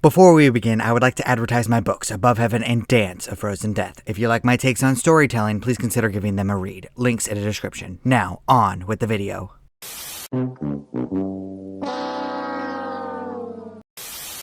Before we begin, I would like to advertise my books, Above Heaven and Dance of Frozen Death. If you like my takes on storytelling, please consider giving them a read. Links in the description. Now, on with the video.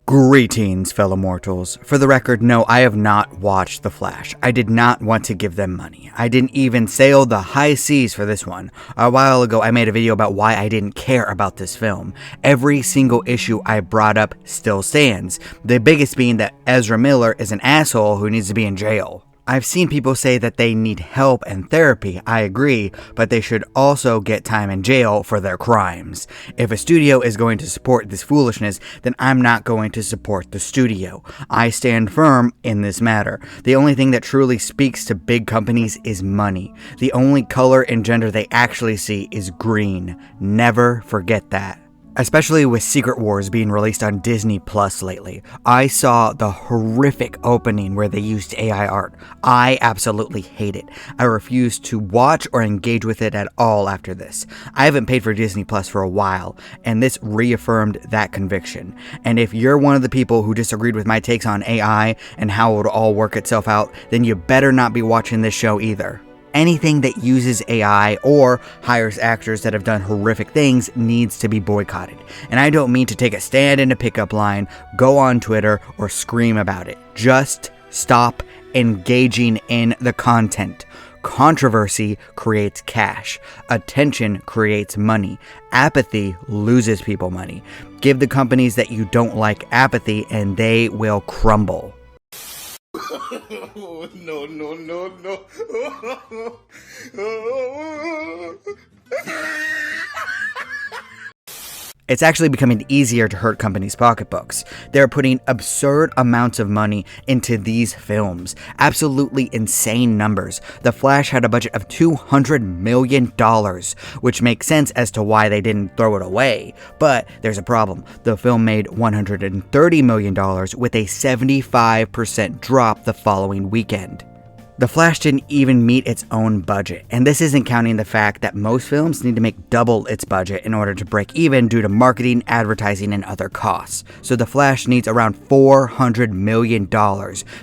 Greetings, fellow mortals. For the record, no, I have not watched The Flash. I did not want to give them money. I didn't even sail the high seas for this one. A while ago, I made a video about why I didn't care about this film. Every single issue I brought up still stands. The biggest being that Ezra Miller is an asshole who needs to be in jail. I've seen people say that they need help and therapy, I agree, but they should also get time in jail for their crimes. If a studio is going to support this foolishness, then I'm not going to support the studio. I stand firm in this matter. The only thing that truly speaks to big companies is money. The only color and gender they actually see is green. Never forget that. Especially with Secret Wars being released on Disney Plus lately. I saw the horrific opening where they used AI art. I absolutely hate it. I refuse to watch or engage with it at all after this. I haven't paid for Disney Plus for a while, and this reaffirmed that conviction. And if you're one of the people who disagreed with my takes on AI and how it would all work itself out, then you better not be watching this show either. Anything that uses AI or hires actors that have done horrific things needs to be boycotted. And I don't mean to take a stand in a pickup line, go on Twitter, or scream about it. Just stop engaging in the content. Controversy creates cash. Attention creates money. Apathy loses people money. Give the companies that you don't like apathy and they will crumble. No. It's actually becoming easier to hurt companies' pocketbooks. They're putting absurd amounts of money into these films. Absolutely insane numbers. The Flash had a budget of $200 million, which makes sense as to why they didn't throw it away. But there's a problem. The film made $130 million with a 75% drop the following weekend. The Flash didn't even meet its own budget, and this isn't counting the fact that most films need to make double its budget in order to break even due to marketing, advertising, and other costs. So The Flash needs around $400 million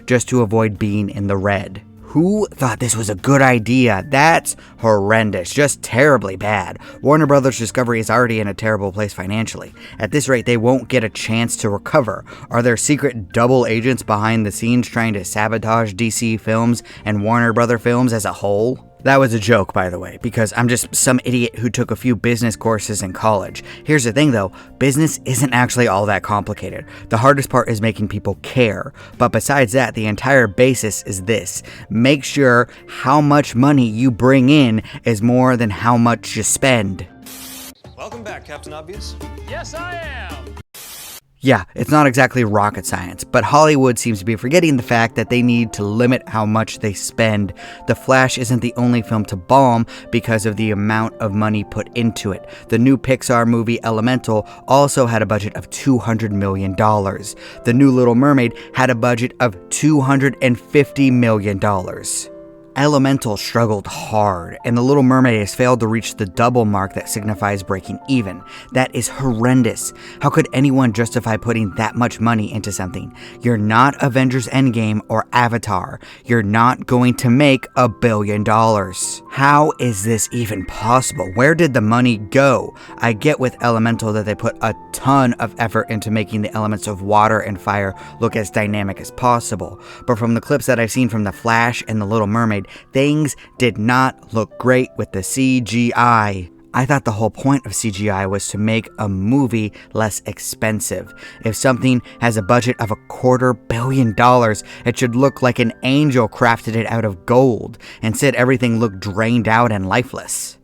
just to avoid being in the red. Who thought this was a good idea? That's horrendous, just terribly bad. Warner Brothers Discovery is already in a terrible place financially. At this rate, they won't get a chance to recover. Are there secret double agents behind the scenes trying to sabotage DC films and Warner Brother films as a whole? That was a joke, by the way, because I'm just some idiot who took a few business courses in college. Here's the thing though, business isn't actually all that complicated. The hardest part is making people care. But besides that, the entire basis is this. Make sure how much money you bring in is more than how much you spend. Welcome back, Captain Obvious. Yes, I am! Yeah, it's not exactly rocket science, but Hollywood seems to be forgetting the fact that they need to limit how much they spend. The Flash isn't the only film to bomb because of the amount of money put into it. The new Pixar movie Elemental also had a budget of $200 million. The new Little Mermaid had a budget of $250 million. Elemental struggled hard, and The Little Mermaid has failed to reach the double mark that signifies breaking even. That is horrendous. How could anyone justify putting that much money into something? You're not Avengers Endgame or Avatar. You're not going to make $1 billion. How is this even possible? Where did the money go? I get with Elemental that they put a ton of effort into making the elements of water and fire look as dynamic as possible, but from the clips that I've seen from The Flash and The Little Mermaid, things did not look great with the CGI. I thought the whole point of CGI was to make a movie less expensive. If something has a budget of $250 million, it should look like an angel crafted it out of gold. Instead, everything looked drained out and lifeless.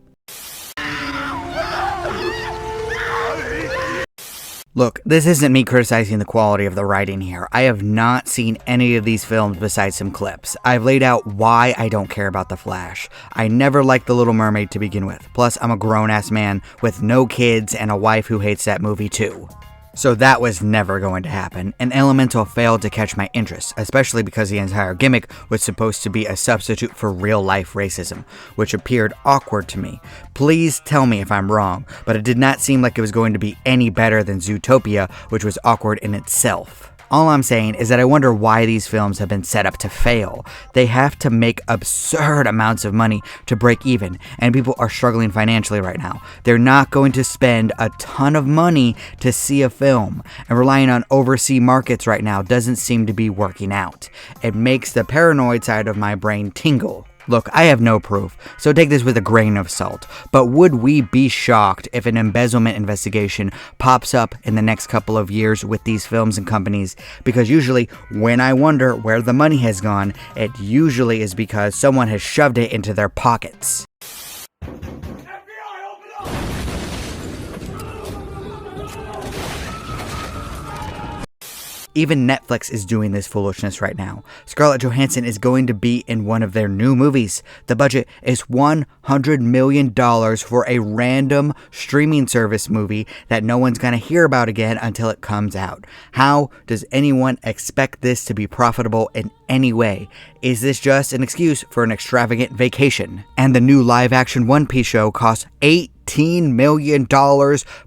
Look, this isn't me criticizing the quality of the writing here. I have not seen any of these films besides some clips. I've laid out why I don't care about The Flash. I never liked The Little Mermaid to begin with. Plus, I'm a grown-ass man with no kids and a wife who hates that movie too. So that was never going to happen, and Elemental failed to catch my interest, especially because the entire gimmick was supposed to be a substitute for real-life racism, which appeared awkward to me. Please tell me if I'm wrong, but it did not seem like it was going to be any better than Zootopia, which was awkward in itself. All I'm saying is that I wonder why these films have been set up to fail. They have to make absurd amounts of money to break even, and people are struggling financially right now. They're not going to spend a ton of money to see a film, and relying on overseas markets right now doesn't seem to be working out. It makes the paranoid side of my brain tingle. Look, I have no proof, so take this with a grain of salt, but would we be shocked if an embezzlement investigation pops up in the next couple of years with these films and companies? Because usually, when I wonder where the money has gone, it usually is because someone has shoved it into their pockets. Even Netflix is doing this foolishness right now. Scarlett Johansson is going to be in one of their new movies. The budget is $100 million for a random streaming service movie that no one's going to hear about again until it comes out. How does anyone expect this to be profitable in any way? Is this just an excuse for an extravagant vacation? And the new live-action One Piece show costs $18 million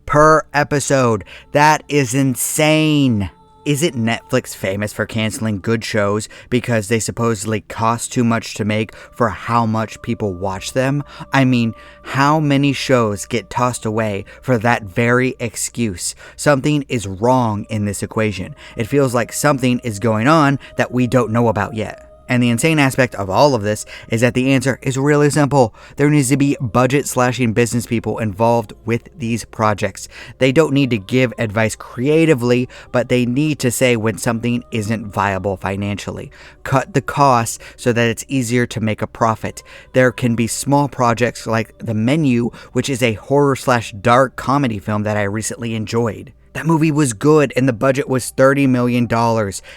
per episode. That is insane. Isn't Netflix famous for canceling good shows because they supposedly cost too much to make for how much people watch them? I mean, how many shows get tossed away for that very excuse? Something is wrong in this equation. It feels like something is going on that we don't know about yet. And the insane aspect of all of this is that the answer is really simple. There needs to be budget-slashing business people involved with these projects. They don't need to give advice creatively, but they need to say when something isn't viable financially. Cut the costs so that it's easier to make a profit. There can be small projects like The Menu, which is a horror/dark comedy film that I recently enjoyed. That movie was good and the budget was $30 million.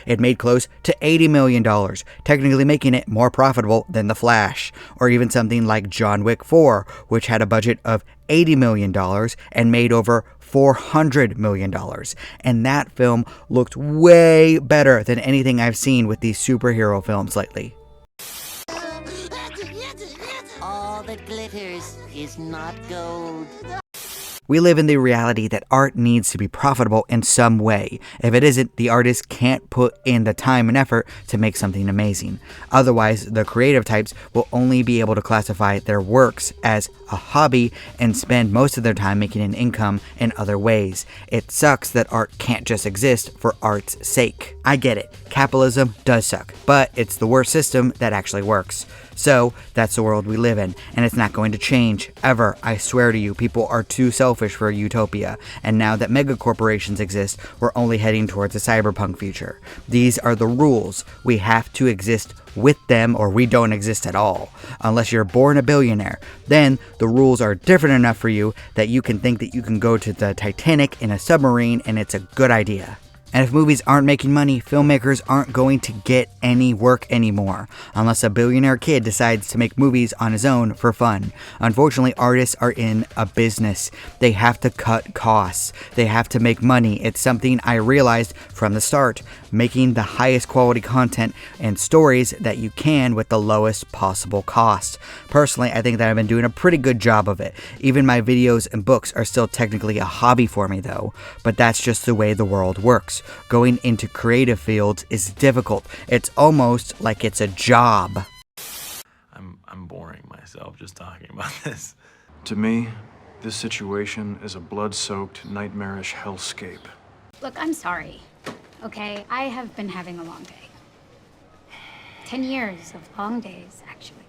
It made close to $80 million, technically making it more profitable than The Flash. Or even something like John Wick 4, which had a budget of $80 million and made over $400 million. And that film looked way better than anything I've seen with these superhero films lately. All that glitters is not gold. We live in the reality that art needs to be profitable in some way. If it isn't, the artist can't put in the time and effort to make something amazing. Otherwise, the creative types will only be able to classify their works as a hobby and spend most of their time making an income in other ways. It sucks that art can't just exist for art's sake. I get it, capitalism does suck, but it's the worst system that actually works. So, that's the world we live in, and it's not going to change, ever. I swear to you, people are too selfish for a utopia, and now that megacorporations exist, we're only heading towards a cyberpunk future. These are the rules. We have to exist with them, or we don't exist at all. Unless you're born a billionaire. Then, the rules are different enough for you that you can think that you can go to the Titanic in a submarine, and it's a good idea. And if movies aren't making money, filmmakers aren't going to get any work anymore, unless a billionaire kid decides to make movies on his own for fun. Unfortunately, artists are in a business. They have to cut costs. They have to make money. It's something I realized from the start, making the highest quality content and stories that you can with the lowest possible cost. Personally, I think that I've been doing a pretty good job of it. Even my videos and books are still technically a hobby for me though, but that's just the way the world works. Going into creative fields is difficult. It's almost like it's a job. I'm boring myself just talking about this. To me, this situation is a blood-soaked, nightmarish hellscape. Look, I'm sorry, okay? I have been having a long day. 10 years of long days, actually.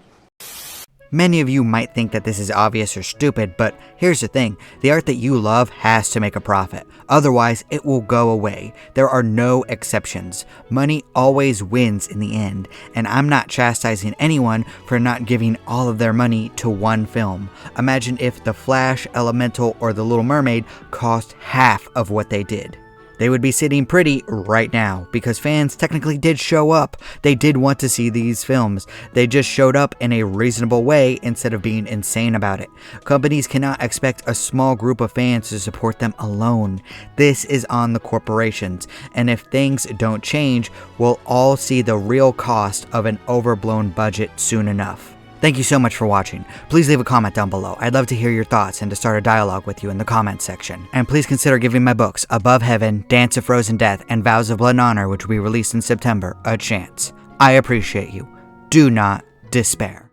Many of you might think that this is obvious or stupid, but here's the thing. The art that you love has to make a profit. Otherwise, it will go away. There are no exceptions. Money always wins in the end, and I'm not chastising anyone for not giving all of their money to one film. Imagine if The Flash, Elemental, or The Little Mermaid cost half of what they did. They would be sitting pretty right now because fans technically did show up. They did want to see these films. They just showed up in a reasonable way instead of being insane about it. Companies cannot expect a small group of fans to support them alone. This is on the corporations, and if things don't change, we'll all see the real cost of an overblown budget soon enough. Thank you so much for watching. Please leave a comment down below. I'd love to hear your thoughts and to start a dialogue with you in the comments section. And please consider giving my books, Above Heaven, Dance of Frozen Death, and Vows of Blood and Honor, which will be released in September, a chance. I appreciate you. Do not despair.